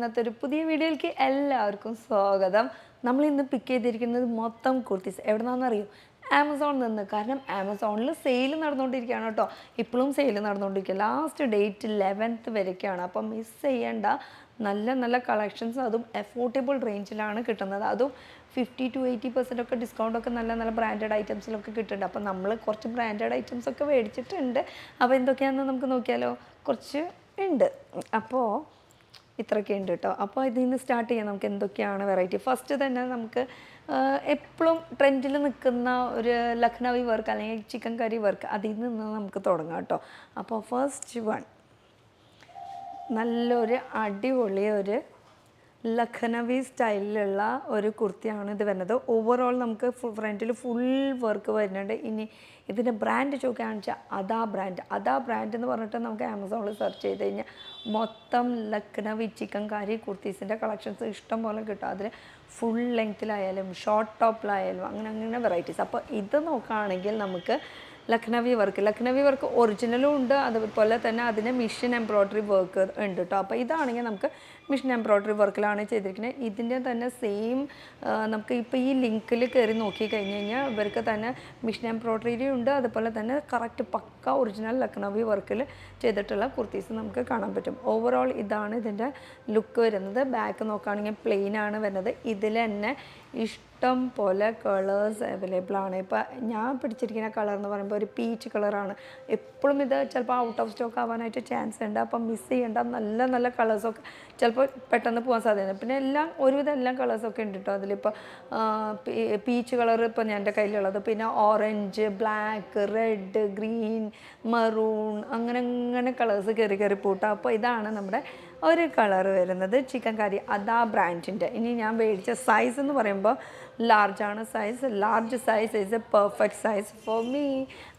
ഇന്നത്തെ ഒരു പുതിയ വീഡിയോയിലേക്ക് എല്ലാവർക്കും സ്വാഗതം. നമ്മൾ ഇന്ന് പിക്ക് ചെയ്തിരിക്കുന്നത് മൊത്തം കുർത്തീസ് എവിടെ നിന്നാണെന്നറിയോ? ആമസോണിൽ നിന്ന്. കാരണം ആമസോണിൽ സെയിൽ നടന്നുകൊണ്ടിരിക്കുകയാണ് കേട്ടോ. ഇപ്പോഴും സെയിൽ നടന്നുകൊണ്ടിരിക്കുക. ലാസ്റ്റ് ഡേറ്റ് 11th വരയ്ക്കാണ്. അപ്പം മിസ് ചെയ്യേണ്ട. നല്ല നല്ല കളക്ഷൻസ്, അതും അഫോർഡബിൾ റേഞ്ചിലാണ് കിട്ടുന്നത്. അതും 50-80% ഒക്കെ ഡിസ്കൗണ്ടൊക്കെ നല്ല നല്ല ബ്രാൻഡഡ് ഐറ്റംസിലൊക്കെ കിട്ടുന്നുണ്ട്. അപ്പം നമ്മൾ കുറച്ച് ബ്രാൻഡഡ് ഐറ്റംസ് ഒക്കെ മേടിച്ചിട്ടുണ്ട്. അപ്പോൾ എന്തൊക്കെയാണെന്ന് നമുക്ക് നോക്കിയാലോ? കുറച്ച് ഉണ്ട്. അപ്പോൾ ഇത്രയൊക്കെ ഉണ്ട് കേട്ടോ. അപ്പോൾ ഇതിൽ നിന്ന് സ്റ്റാർട്ട് ചെയ്യാം. നമുക്ക് എന്തൊക്കെയാണ് വെറൈറ്റി. ഫസ്റ്റ് തന്നെ നമുക്ക് എപ്പോഴും ട്രെൻഡിൽ നിൽക്കുന്ന ഒരു ലക്നൗവി വർക്ക് അല്ലെങ്കിൽ ചിക്കൻ കറി വർക്ക്, അതിൽ നിന്ന് നമുക്ക് തുടങ്ങാം കേട്ടോ. അപ്പോൾ ഫസ്റ്റ് വൺ നല്ലൊരു അടിപൊളി ഒരു ലഖനവി സ്റ്റൈലിലുള്ള ഒരു കുർത്തിയാണ് ഇത് വരുന്നത്. ഓവറോൾ നമുക്ക് ഫ്രണ്ടിൽ ഫുൾ വർക്ക് വരുന്നുണ്ട്. ഇനി ഇതിൻ്റെ ബ്രാൻഡ് ചോദിക്കുകയാണെന്ന് വെച്ചാൽ അതാ ബ്രാൻഡ് എന്ന് പറഞ്ഞിട്ട് നമുക്ക് ആമസോണിൽ സെർച്ച് ചെയ്ത് കഴിഞ്ഞാൽ മൊത്തം ലഖ്നവി ചിക്കൻ കാരി കുർത്തീസിൻ്റെ കളക്ഷൻസ് ഇഷ്ടം പോലെ കിട്ടും. അതിൽ ഫുൾ ലെങ്ത്തിലായാലും ഷോർട്ട് ടോപ്പിലായാലും അങ്ങനെ വെറൈറ്റീസ്. അപ്പോൾ ഇത് നോക്കുകയാണെങ്കിൽ നമുക്ക് ലഖ്നവി വർക്ക് ഒറിജിനലും ഉണ്ട്, അതുപോലെ തന്നെ അതിന് മിഷൻ എംബ്രോയ്ഡറി വർക്ക് ഉണ്ട് കേട്ടോ. അപ്പോൾ ഇതാണെങ്കിൽ നമുക്ക് മിഷൻ എംബ്രോയ്ഡറി വർക്കിലാണ് ചെയ്തിരിക്കുന്നത്. ഇതിൻ്റെ തന്നെ സെയിം നമുക്ക് ഇപ്പോൾ ഈ ലിങ്കിൽ കയറി നോക്കി കഴിഞ്ഞ് കഴിഞ്ഞാൽ ഇവർക്ക് തന്നെ മിഷൻ എംബ്രോയ്ഡറി ഉണ്ട്, അതുപോലെ തന്നെ കറക്റ്റ് പക്ക ഒറിജിനൽ ലഖ്നവി വർക്കിൽ ചെയ്തിട്ടുള്ള കുർത്തീസ് നമുക്ക് കാണാൻ പറ്റും. ഓവറോൾ ഇതാണ് ഇതിൻ്റെ ലുക്ക് വരുന്നത്. ബാക്ക് നോക്കുകയാണെങ്കിൽ പ്ലെയിൻ ആണ് വരുന്നത്. ഇതിൽ തന്നെ ഇഷ്ടം പോലെ കളേഴ്സ് അവൈലബിൾ ആണ്. ഇപ്പോൾ ഞാൻ പിടിച്ചിരിക്കുന്ന കളർ എന്ന് പറയുമ്പോൾ ഒരു പീച്ച് കളറാണ്. എപ്പോഴും ഇത് ചിലപ്പോൾ ഔട്ട് ഓഫ് സ്റ്റോക്ക് ആവാനായിട്ട് ചാൻസ് ഉണ്ട്. അപ്പം മിസ് ചെയ്യേണ്ട നല്ല നല്ല കളേഴ്സൊക്കെ ചിലപ്പോൾ പെട്ടെന്ന് പോകാൻ സാധ്യതയുണ്ട്. പിന്നെ ഒരുവിധം എല്ലാം കളേഴ്സൊക്കെ ഉണ്ട് കേട്ടോ. അതിലിപ്പോൾ പീച്ച് കളർ ഇപ്പോൾ എൻ്റെ കയ്യിലുള്ളത്, പിന്നെ orange, black, red, green, maroon, അങ്ങനെ കളേഴ്സ് കയറി പൂട്ടാം. അപ്പോൾ ഇതാണ് നമ്മുടെ ഒരു കളർ വരുന്നത് ചിക്കൻ കറി അതാ ബ്രാൻഡിൻ്റെ. ഇനി ഞാൻ മേടിച്ച സൈസ് എന്ന് പറയുമ്പോൾ ലാർജാണ് size. Large size is a perfect size for me.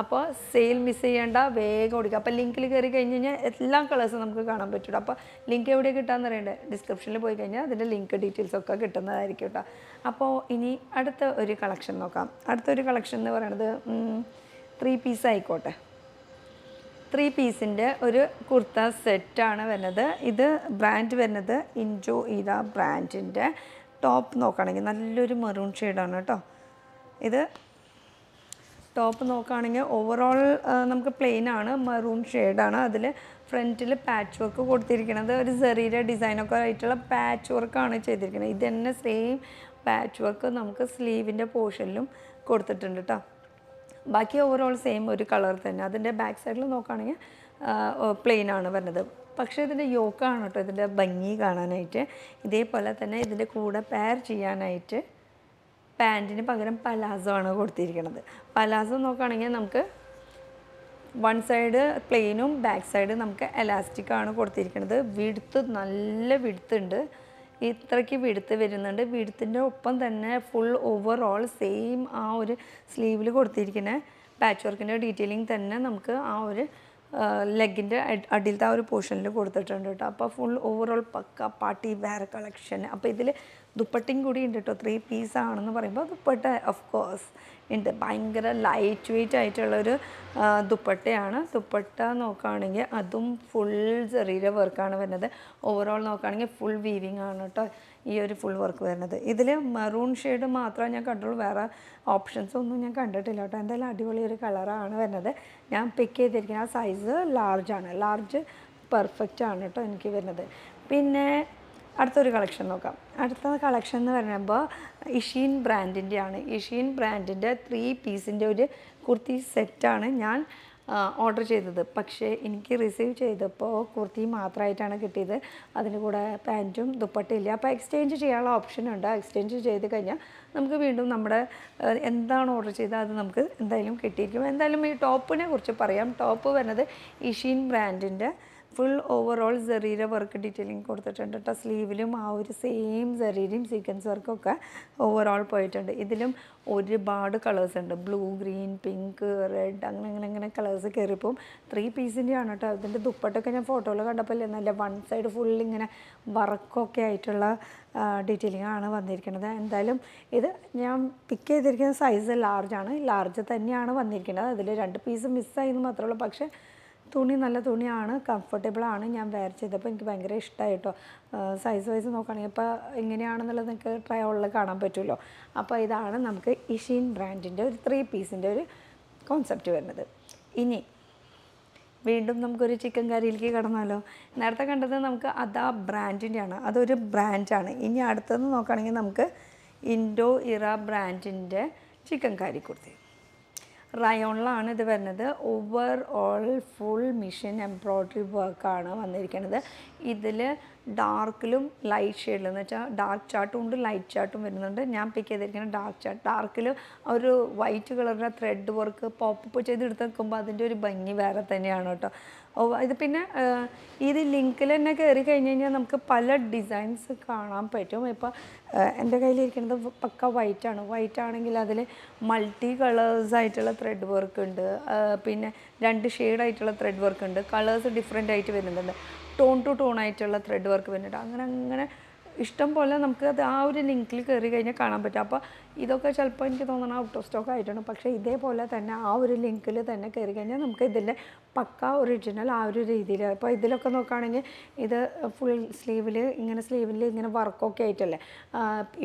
അപ്പോൾ സെയിൽ മിസ് ചെയ്യേണ്ട, വേഗം ഓടിക്കുക. അപ്പോൾ ലിങ്കിൽ കയറി കഴിഞ്ഞ് കഴിഞ്ഞാൽ എല്ലാ കളേഴ്സും നമുക്ക് കാണാൻ പറ്റും. അപ്പോൾ ലിങ്ക് എവിടെ കിട്ടാമെന്ന് അറിയണ്ടേ? ഡിസ്ക്രിപ്ഷനിൽ പോയി കഴിഞ്ഞാൽ അതിൻ്റെ ലിങ്ക് ഡീറ്റെയിൽസൊക്കെ കിട്ടുന്നതായിരിക്കും കേട്ടോ. അപ്പോൾ ഇനി അടുത്ത ഒരു കളക്ഷൻ നോക്കാം. അടുത്തൊരു കളക്ഷൻ എന്ന് പറയുന്നത് 3 പീസ് ആയിക്കോട്ടെ. 3 പീസിൻ്റെ ഒരു കുർത്ത സെറ്റാണ് വരുന്നത്. ഇത് ബ്രാൻഡ് വരുന്നത് ഇൻജോ ഇര ബ്രാൻഡിൻ്റെ. ടോപ്പ് നോക്കുകയാണെങ്കിൽ നല്ലൊരു മെറൂൺ ഷെയ്ഡാണ് കേട്ടോ. ഇത് ടോപ്പ് നോക്കുകയാണെങ്കിൽ ഓവറോൾ നമുക്ക് പ്ലെയിൻ ആണ്, മെറൂൺ ഷെയ്ഡാണ്. അതിൽ ഫ്രണ്ടിൽ പാച്ച് വർക്ക് കൊടുത്തിരിക്കുന്നത് ഒരു സെറിയുടെ ഡിസൈനൊക്കെ ആയിട്ടുള്ള പാച്ച് വർക്കാണ് ചെയ്തിരിക്കുന്നത്. ഇത് തന്നെ സെയിം പാച്ച് വർക്ക് നമുക്ക് സ്ലീവിൻ്റെ പോർഷനിലും കൊടുത്തിട്ടുണ്ട് കേട്ടോ. ബാക്കി ഓവറോൾ സെയിം ഒരു കളർ തന്നെ. അതിൻ്റെ ബാക്ക് സൈഡിൽ നോക്കുകയാണെങ്കിൽ പ്ലെയിൻ ആണ് വരുന്നത്. പക്ഷേ ഇതിൻ്റെ യോക്കാണ് കേട്ടോ ഇതിൻ്റെ ഭംഗി കാണാനായിട്ട്. ഇതേപോലെ തന്നെ ഇതിൻ്റെ കൂടെ പെയർ ചെയ്യാനായിട്ട് പാൻറ്റിന് പകരം പലാസോ ആണ് കൊടുത്തിരിക്കുന്നത്. പലാസോ നോക്കുകയാണെങ്കിൽ നമുക്ക് വൺ സൈഡ് പ്ലെയിനും ബാക്ക് സൈഡ് നമുക്ക് എലാസ്റ്റിക്കാണ് കൊടുത്തിരിക്കുന്നത്. നല്ല വിഡ്ത്ത് ഇത്രയ്ക്ക് വിഡ്ത്ത് വരുന്നുണ്ട്. വിഡ്ത്തിൻ്റെ ഒപ്പം തന്നെ ഫുൾ ഓവറോൾ സെയിം ആ ഒരു സ്ലീവിൽ കൊടുത്തിരിക്കുന്ന പാച്ച് വർക്കിൻ്റെ ഡീറ്റെയിലിംഗ് തന്നെ നമുക്ക് ആ ഒരു ലെഗിൻ്റെ അടിയിലത്തെ ആ ഒരു പോർഷനിൽ കൊടുത്തിട്ടുണ്ട് കേട്ടോ. അപ്പോൾ ഫുൾ ഓവറോൾ പക്ക പാർട്ടി വെയർ കളക്ഷൻ. അപ്പോൾ ഇതിൽ ദുപ്പട്ടയും കൂടി ഉണ്ട് കേട്ടോ. 3 പീസ് ആണെന്ന് പറയുമ്പോൾ ദുപ്പട്ട ഓഫ് കോഴ്സ് ഉണ്ട്. ഭയങ്കര ലൈറ്റ് വെയ്റ്റ് ആയിട്ടുള്ളൊരു ദുപ്പട്ടയാണ്. ദുപ്പട്ട നോക്കുകയാണെങ്കിൽ അതും ഫുൾ സെറിയുടെ വർക്കാണ് വരുന്നത്. ഓവറോൾ നോക്കുകയാണെങ്കിൽ ഫുൾ വീവിങ് ആണ് കേട്ടോ ഈ ഒരു ഫുൾ വർക്ക് വരുന്നത്. ഇതിൽ മെറൂൺ ഷെയ്ഡ് മാത്രമേ ഞാൻ കണ്ടുള്ളൂ, വേറെ ഓപ്ഷൻസ് ഒന്നും ഞാൻ കണ്ടിട്ടില്ല കേട്ടോ. എന്തായാലും അടിപൊളി ഒരു കളറാണ് വരുന്നത്. ഞാൻ പിക്ക് ചെയ്തിരിക്കുന്ന ആ സൈസ് ലാർജാണ്. ലാർജ് പെർഫെക്റ്റ് ആണ് കേട്ടോ എനിക്ക് വരുന്നത്. പിന്നെ അടുത്തൊരു കളക്ഷൻ നോക്കാം. അടുത്ത കളക്ഷൻ എന്ന് പറയുമ്പോൾ ഇഷീൻ ബ്രാൻഡിൻ്റെയാണ്. ഇഷീൻ ബ്രാൻഡിൻ്റെ 3 പീസിൻ്റെ ഒരു കുർത്തി സെറ്റാണ് ഞാൻ ഓർഡർ ചെയ്തത്. പക്ഷേ എനിക്ക് റിസീവ് ചെയ്തപ്പോൾ കുർത്തി മാത്രമായിട്ടാണ് കിട്ടിയത്. അതിന് കൂടെ പാൻറ്റും ദുപ്പട്ടയില്ല. അപ്പോൾ എക്സ്ചേഞ്ച് ചെയ്യാനുള്ള ഓപ്ഷനുണ്ട്. എക്സ്ചേഞ്ച് ചെയ്ത് കഴിഞ്ഞാൽ നമുക്ക് വീണ്ടും നമ്മുടെ എന്താണ് ഓർഡർ ചെയ്തത് അത് നമുക്ക് എന്തായാലും കിട്ടിയിരിക്കും. എന്തായാലും ഈ ടോപ്പിനെ കുറിച്ച് പറയാം. ടോപ്പ് വരുന്നത് ഇഷീൻ ബ്രാൻഡിൻ്റെ ഫുൾ ഓവറോൾ സെറിയുടെ വർക്ക് ഡീറ്റെയിലിംഗ് കൊടുത്തിട്ടുണ്ട് കേട്ടോ. സ്ലീവിലും ആ ഒരു സെയിം സെറിയുടെയും സീക്വൻസ് വർക്കൊക്കെ ഓവറോൾ പോയിട്ടുണ്ട്. ഇതിലും ഒരുപാട് കളേഴ്സ് ഉണ്ട്. ബ്ലൂ, ഗ്രീൻ, പിങ്ക്, റെഡ്, അങ്ങനെ കളേഴ്സ് കയറിപ്പോവും. 3 പീസിൻ്റെ ആണ് കേട്ടോ. അതിൻ്റെ ദുപ്പട്ടൊക്കെ ഞാൻ ഫോട്ടോയിൽ കണ്ടപ്പോൾ നല്ല വൺ സൈഡ് ഫുൾ ഇങ്ങനെ വർക്കൊക്കെ ആയിട്ടുള്ള ഡീറ്റെയിലിംഗ് ആണ് വന്നിരിക്കുന്നത്. എന്തായാലും ഇത് ഞാൻ പിക്ക് ചെയ്തിരിക്കുന്ന സൈസ് ലാർജാണ്. ലാർജ് തന്നെയാണ് വന്നിരിക്കുന്നത്. അതിൽ 2 പീസ് മിസ്സായി എന്ന് മാത്രമേ ഉള്ളൂ. പക്ഷേ തുണി നല്ല തുണിയാണ്, കംഫർട്ടബിളാണ്. ഞാൻ വെയർ ചെയ്തപ്പോൾ എനിക്ക് ഭയങ്കര ഇഷ്ടമായി കേട്ടോ. സൈസ് വൈസ് നോക്കുകയാണെങ്കിൽ ഇപ്പോൾ എങ്ങനെയാണെന്നുള്ളത് നിങ്ങൾക്ക് ട്രൈ ഓണിൽ കാണാൻ പറ്റുമല്ലോ. അപ്പോൾ ഇതാണ് നമുക്ക് ഇഷീൻ ബ്രാൻഡിൻ്റെ ഒരു 3 പീസിൻ്റെ ഒരു കോൺസെപ്റ്റ് വരുന്നത്. ഇനി വീണ്ടും നമുക്കൊരു ചിക്കൻ കറിയിലേക്ക് കടന്നാലോ. നേരത്തെ കണ്ടത് നമുക്ക് അതാ ബ്രാൻഡിൻ്റെയാണ്, അതൊരു ബ്രാൻഡാണ്. ഇനി അടുത്തത് നോക്കുകയാണെങ്കിൽ നമുക്ക് ഇൻഡോ ഇറ ബ്രാൻഡിൻ്റെ ചിക്കൻ കറി കുർത്തി. റയോണിലാണ് ഇത് വരുന്നത്. Over all full mission embroidery വർക്കാണ് വന്നിരിക്കുന്നത്. ഇതിൽ ഡാർക്കിലും ലൈറ്റ് ഷെയ്ഡിലും എന്ന് വെച്ചാൽ ഡാർക്ക് ചാർട്ടും ഉണ്ട്, ലൈറ്റ് ചാർട്ടും വരുന്നുണ്ട്. ഞാൻ പിക്ക് ചെയ്തിരിക്കുന്നത് ഡാർക്ക് ചാർട്ട്. ഡാർക്കിൽ ഒരു വൈറ്റ് കളറിൻ്റെ ത്രെഡ് വർക്ക് പോപ്പപ്പ് ചെയ്ത് എടുത്ത് വെക്കുമ്പോൾ അതിൻ്റെ ഒരു ഭംഗി വേറെ തന്നെയാണ് കേട്ടോ. ഇത് പിന്നെ ഇത് ലിങ്കിൽ തന്നെ കയറി കഴിഞ്ഞ് കഴിഞ്ഞാൽ നമുക്ക് പല ഡിസൈൻസ് കാണാൻ പറ്റും. ഇപ്പോൾ എൻ്റെ കയ്യിലിരിക്കുന്നത് പക്ക വൈറ്റാണ്. വൈറ്റ് ആണെങ്കിൽ അതിൽ മൾട്ടി കളേഴ്സ് ആയിട്ടുള്ള ത്രെഡ് വർക്ക് ഉണ്ട്, പിന്നെ 2 ഷെയ്ഡായിട്ടുള്ള ത്രെഡ് വർക്ക് ഉണ്ട്, കളേഴ്സ് ഡിഫറെൻ്റ് ആയിട്ട് വരുന്നുണ്ട്, ടോൺ ടു ടോൺ ആയിട്ടുള്ള ത്രെഡ് വർക്ക് വരുന്നുണ്ട്. അങ്ങനെ ഇഷ്ടം പോലെ നമുക്ക് അത് ആ ഒരു ലിങ്കിൽ കയറി കഴിഞ്ഞാൽ കാണാൻ പറ്റും. അപ്പോൾ ഇതൊക്കെ ചിലപ്പോൾ എനിക്ക് തോന്നുന്നത് ഔട്ട് ഓഫ് സ്റ്റോക്ക് ആയിട്ടാണ്. പക്ഷേ ഇതേപോലെ തന്നെ ആ ഒരു ലിങ്കിൽ തന്നെ കയറി കഴിഞ്ഞാൽ നമുക്ക് ഇതിൻ്റെ പക്ക ഒറിജിനൽ ആ ഒരു രീതിയിൽ. അപ്പോൾ ഇതിലൊക്കെ നോക്കുകയാണെങ്കിൽ ഇത് ഫുൾ സ്ലീവിൽ ഇങ്ങനെ വർക്കൊക്കെ ആയിട്ടല്ലേ.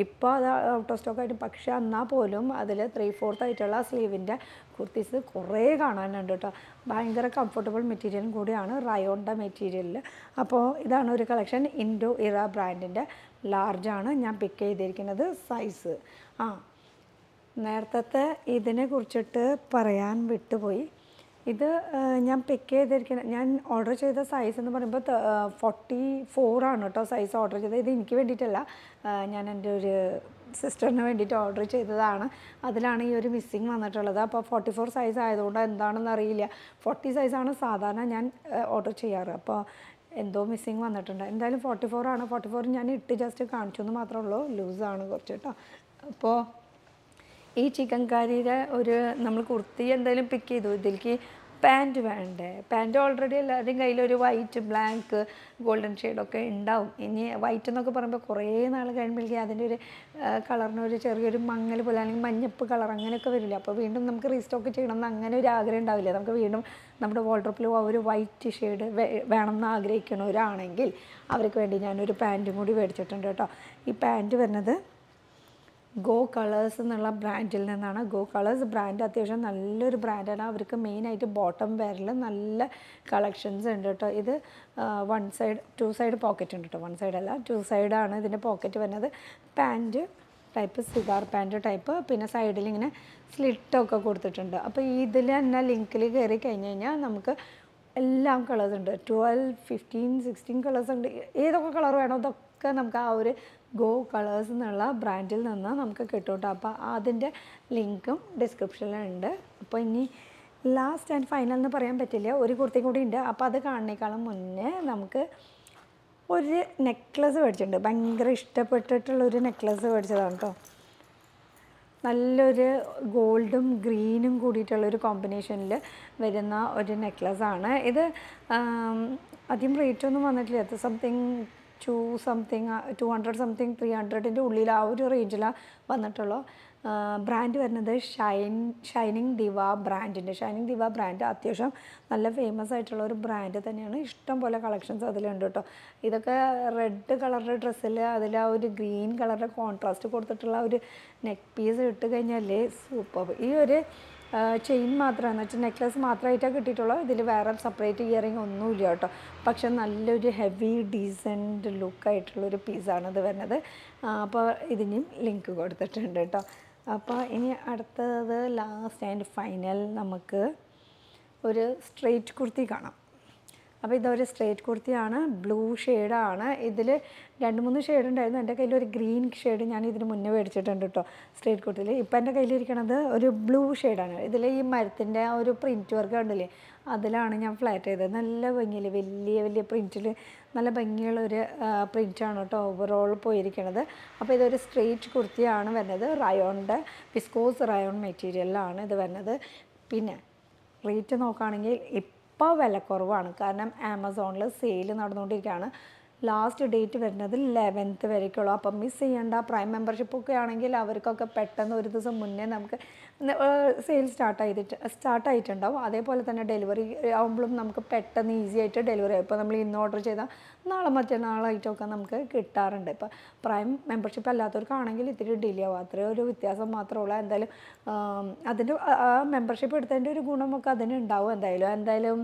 ഇപ്പോൾ അത് ഔട്ട് ഓഫ് സ്റ്റോക്ക് ആയിട്ട്, പക്ഷേ എന്നാൽ പോലും അതിൽ 3/4 ആയിട്ടുള്ള സ്ലീവിൻ്റെ കുർത്തീസ് കുറേ കാണാനുണ്ട് കേട്ടോ. ഭയങ്കര കംഫർട്ടബിൾ മെറ്റീരിയലും കൂടിയാണ്, റയോണിൻ്റെ മെറ്റീരിയലിൽ. അപ്പോൾ ഇതാണ് ഒരു കളക്ഷൻ. ഇൻഡോ ഇറ ബ്രാൻഡിൻ്റെ ലാർജാണ് ഞാൻ പിക്ക് ചെയ്തിരിക്കുന്നത് സൈസ്. നേരത്തെ ഇതിനെ കുറിച്ചിട്ട് പറയാൻ വിട്ടുപോയി. ഇത് ഞാൻ പിക്ക് ചെയ്തിരിക്കുന്ന, ഞാൻ ഓർഡർ ചെയ്ത സൈസ് എന്ന് പറയുമ്പോൾ 44 ആണ് കേട്ടോ സൈസ് ഓർഡർ ചെയ്തത്. ഇത് എനിക്ക് വേണ്ടിയിട്ടല്ല, ഞാൻ എൻ്റെ ഒരു സിസ്റ്ററിന് വേണ്ടിയിട്ട് ഓർഡർ ചെയ്തതാണ്. അതിലാണ് ഈ ഒരു മിസ്സിങ് വന്നിട്ടുള്ളത്. അപ്പോൾ 44 സൈസ് ആയതുകൊണ്ട് എന്താണെന്ന് അറിയില്ല. 40 സൈസാണ് സാധാരണ ഞാൻ ഓർഡർ ചെയ്യാറ്. അപ്പോൾ എന്തോ മിസ്സിങ് വന്നിട്ടുണ്ട്. എന്തായാലും 44 ആണ്. 44 ഞാൻ ഇട്ട് ജസ്റ്റ് കാണിച്ചു എന്ന് മാത്രമേ ഉള്ളൂ, ലൂസാണ് കുറച്ച് കേട്ടോ. അപ്പോൾ ഈ ചിക്കൻ കറിയുടെ ഒരു നമ്മൾ കുർത്തി എന്തായാലും പിക്ക് ചെയ്തു. ഇതിലേക്ക് പാൻറ്റ് വേണ്ടേ? പാൻറ്റ് ഓൾറെഡി എല്ലാവരുടെയും കയ്യിലൊരു വൈറ്റ്, ബ്ലാക്ക്, ഗോൾഡൻ ഷെയ്ഡൊക്കെ ഉണ്ടാവും. ഇനി വൈറ്റ് എന്നൊക്കെ പറയുമ്പോൾ കുറേ നാൾ കഴിയുമ്പോഴേക്കും അതിൻ്റെ ഒരു കളറിനൊരു ചെറിയൊരു മങ്ങൽ പോലെ അല്ലെങ്കിൽ മഞ്ഞപ്പ് കളർ അങ്ങനെയൊക്കെ വരില്ല. അപ്പോൾ വീണ്ടും നമുക്ക് റീസ്റ്റോക്ക് ചെയ്യണമെന്ന് അങ്ങനെ ഒരു ആഗ്രഹം ഉണ്ടാവില്ല. നമുക്ക് വീണ്ടും നമ്മുടെ വാർഡ്രോബിൽ ആ ഒരു വൈറ്റ് ഷെയ്ഡ് വേണമെന്ന് ആഗ്രഹിക്കുന്നവരാണെങ്കിൽ അവർക്ക് വേണ്ടി ഞാനൊരു പാൻറ്റും കൂടി മേടിച്ചിട്ടുണ്ട് കേട്ടോ. ഈ പാൻറ്റ് വരുന്നത് ഗോ കളേഴ്സ് എന്നുള്ള ബ്രാൻഡിൽ നിന്നാണ്. ഗോ കളേഴ്സ് ബ്രാൻഡ് അത്യാവശ്യം നല്ലൊരു ബ്രാൻഡാണ്. അവർക്ക് മെയിനായിട്ട് ബോട്ടം വെയറിൽ നല്ല കളക്ഷൻസ് ഉണ്ട് കേട്ടോ. ഇത് 2 സൈഡ് പോക്കറ്റ് ഉണ്ട് കേട്ടോ. 1 സൈഡല്ല, 2 സൈഡാണ് ഇതിൻ്റെ പോക്കറ്റ് വരുന്നത്. Pant type cigar pant type, പിന്നെ സൈഡിൽ ഇങ്ങനെ സ്ലിറ്റൊക്കെ കൊടുത്തിട്ടുണ്ട്. അപ്പോൾ ഇതിൽ തന്നെ ലിങ്കിൽ കയറി കഴിഞ്ഞ് കഴിഞ്ഞാൽ നമുക്ക് എല്ലാം കളേഴ്സ് ഉണ്ട്. 12, 15, 16 കളേഴ്സ് ഉണ്ട്. ഏതൊക്കെ കളർ വേണോ അതൊക്കെ നമുക്ക് ആ ഒരു ഗോ കളേഴ്സ് എന്നുള്ള ബ്രാൻഡിൽ നിന്ന് നമുക്ക് കിട്ടും കേട്ടോ. അപ്പോൾ അതിൻ്റെ ലിങ്കും ഡിസ്ക്രിപ്ഷനിലുണ്ട്. അപ്പോൾ ഇനി ലാസ്റ്റ് ആൻഡ് ഫൈനൽ എന്ന് പറയാൻ പറ്റില്ല, ഒരു കുർത്തി കൂടി ഉണ്ട്. അപ്പോൾ അത് കാണുന്നേക്കാളും മുന്നേ നമുക്ക് ഒരു നെക്ലസ് മേടിച്ചിട്ടുണ്ട്. ഭയങ്കര ഇഷ്ടപ്പെട്ടിട്ടുള്ളൊരു നെക്ലസ് മേടിച്ചതാണ് കേട്ടോ. നല്ലൊരു ഗോൾഡും ഗ്രീനും കൂടിയിട്ടുള്ളൊരു കോമ്പിനേഷനിൽ വരുന്ന ഒരു നെക്ലസ്സാണ് ഇത്. അധികം റേറ്റൊന്നും വന്നിട്ടില്ല. അത് സംതിങ് 200 സംതിങ് 300ൻ്റെ ഉള്ളിൽ ആ ഒരു റേഞ്ചിലാണ് വന്നിട്ടുള്ളൂ. ബ്രാൻഡ് വരുന്നത് ഷൈനിങ് ദിവ ബ്രാൻഡ് അത്യാവശ്യം നല്ല ഫേമസ് ആയിട്ടുള്ള ഒരു ബ്രാൻഡ് തന്നെയാണ്. ഇഷ്ടം പോലെ കളക്ഷൻസ് അതിലുണ്ട് കേട്ടോ. ഇതൊക്കെ റെഡ് കളറിൻ്റെ ഡ്രസ്സിൽ അതിൽ ആ ഒരു ഗ്രീൻ കളറിൻ്റെ കോൺട്രാസ്റ്റ് കൊടുത്തിട്ടുള്ള ഒരു നെക്ക് പീസ് ഇട്ട് കഴിഞ്ഞാലേ സൂപ്പർ. ഈ ഒരു ചെയിൻ മാത്രമെന്ന് വെച്ചാൽ നെക്ലസ് മാത്രമായിട്ടാണ് കിട്ടിയിട്ടുള്ളൂ. ഇതിൽ വേറെ സെപ്പറേറ്റ് ഇയറിങ് ഒന്നുമില്ല കേട്ടോ. പക്ഷെ നല്ലൊരു ഹെവി ഡീസൻറ്റ് ലുക്കായിട്ടുള്ളൊരു പീസാണ് ഇത് വരുന്നത്. അപ്പോൾ ഇതിനും ലിങ്ക് കൊടുത്തിട്ടുണ്ട് കേട്ടോ. അപ്പോൾ ഇനി അടുത്തത് ലാസ്റ്റ് ആൻഡ് ഫൈനൽ നമുക്ക് ഒരു സ്ട്രെയിറ്റ് കുർത്തി കാണാം. അപ്പോൾ ഇതൊരു സ്ട്രെയിറ്റ് കുർത്തിയാണ്, ബ്ലൂ ഷെയ്ഡാണ്. ഇതിൽ 2-3 ഷെയ്ഡ് ഉണ്ടായിരുന്നു. എൻ്റെ കയ്യിൽ ഒരു ഗ്രീൻ ഷെയ്ഡ് ഞാൻ ഇതിന് മുന്നേ മേടിച്ചിട്ടുണ്ട് കേട്ടോ സ്ട്രെയിറ്റ് കുർത്തിയിൽ. ഇപ്പം എൻ്റെ കയ്യിലിരിക്കണത് ഒരു ബ്ലൂ ഷെയ്ഡാണ്. ഇതിൽ ഈ മരത്തിൻ്റെ ആ ഒരു പ്രിൻറ്റ് വർക്ക് കണ്ടില്ലേ, അതിലാണ് ഞാൻ ഫ്ലാറ്റ് ചെയ്തത്. നല്ല ഭംഗിയിൽ വലിയ പ്രിൻറ്റിൽ നല്ല ഭംഗിയുള്ളൊരു പ്രിൻറ്റാണ് കേട്ടോ ഓവറോൾ പോയിരിക്കുന്നത്. അപ്പോൾ ഇതൊരു സ്ട്രെയിറ്റ് കുർത്തിയാണ് വരുന്നത്. റയോണിൻ്റെ വിസ്കോസ് റയോൺ മെറ്റീരിയലിലാണ് ഇത് വരുന്നത്. പിന്നെ റേറ്റ് നോക്കുകയാണെങ്കിൽ ഇപ്പോൾ വിലക്കുറവാണ്, കാരണം ആമസോണിൽ സെയിൽ നടന്നുകൊണ്ടിരിക്കുകയാണ്. ലാസ്റ്റ് ഡേറ്റ് വരുന്നത് 11th വരേക്കുള്ളൂ. അപ്പം മിസ് ചെയ്യേണ്ട. പ്രൈം മെമ്പർഷിപ്പൊക്കെ ആണെങ്കിൽ അവർക്കൊക്കെ പെട്ടെന്ന് ഒരു ദിവസം മുന്നേ നമുക്ക് സെയിൽ സ്റ്റാർട്ടായിട്ടുണ്ടാവും. അതേപോലെ തന്നെ ഡെലിവറി ആകുമ്പോഴും നമുക്ക് പെട്ടെന്ന് ഈസി ആയിട്ട് ഡെലിവറി ആവും. ഇപ്പോൾ നമ്മൾ ഇന്ന് ഓർഡർ ചെയ്താൽ നാളെ മറ്റന്നാളായിട്ടൊക്കെ നമുക്ക് കിട്ടാറുണ്ട്. ഇപ്പോൾ പ്രൈം മെമ്പർഷിപ്പ് അല്ലാത്തവർക്കാണെങ്കിൽ ഇത്തിരി ഡിലേ ആവും. അത്രയും ഒരു വ്യത്യാസം മാത്രമേ ഉള്ളൂ. എന്തായാലും അതിൻ്റെ ആ മെമ്പർഷിപ്പ് എടുത്തതിൻ്റെ ഒരു ഗുണമൊക്കെ അതിനുണ്ടാവും. എന്തായാലും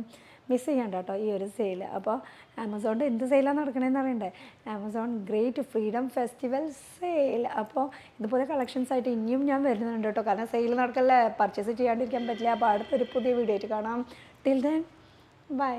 മിസ് ചെയ്യണ്ട കേട്ടോ ഈ ഒരു സെയിൽ. അപ്പോൾ ആമസോണിൻ്റെ എന്ത് സെയിലാണ് നടക്കണതെന്ന് അറിയണ്ടേ? Amazon great freedom festival sale. അപ്പോൾ ഇതുപോലെ കളക്ഷൻസ് ആയിട്ട് ഇനിയും ഞാൻ വരുന്നുണ്ട് കേട്ടോ. കാരണം സെയിൽ നടക്കല്ലേ, പർച്ചേസ് ചെയ്യാണ്ടിരിക്കാൻ പറ്റില്ല. അപ്പോൾ അടുത്തൊരു പുതിയ വീഡിയോ ആയിട്ട് കാണാം. Till then bye.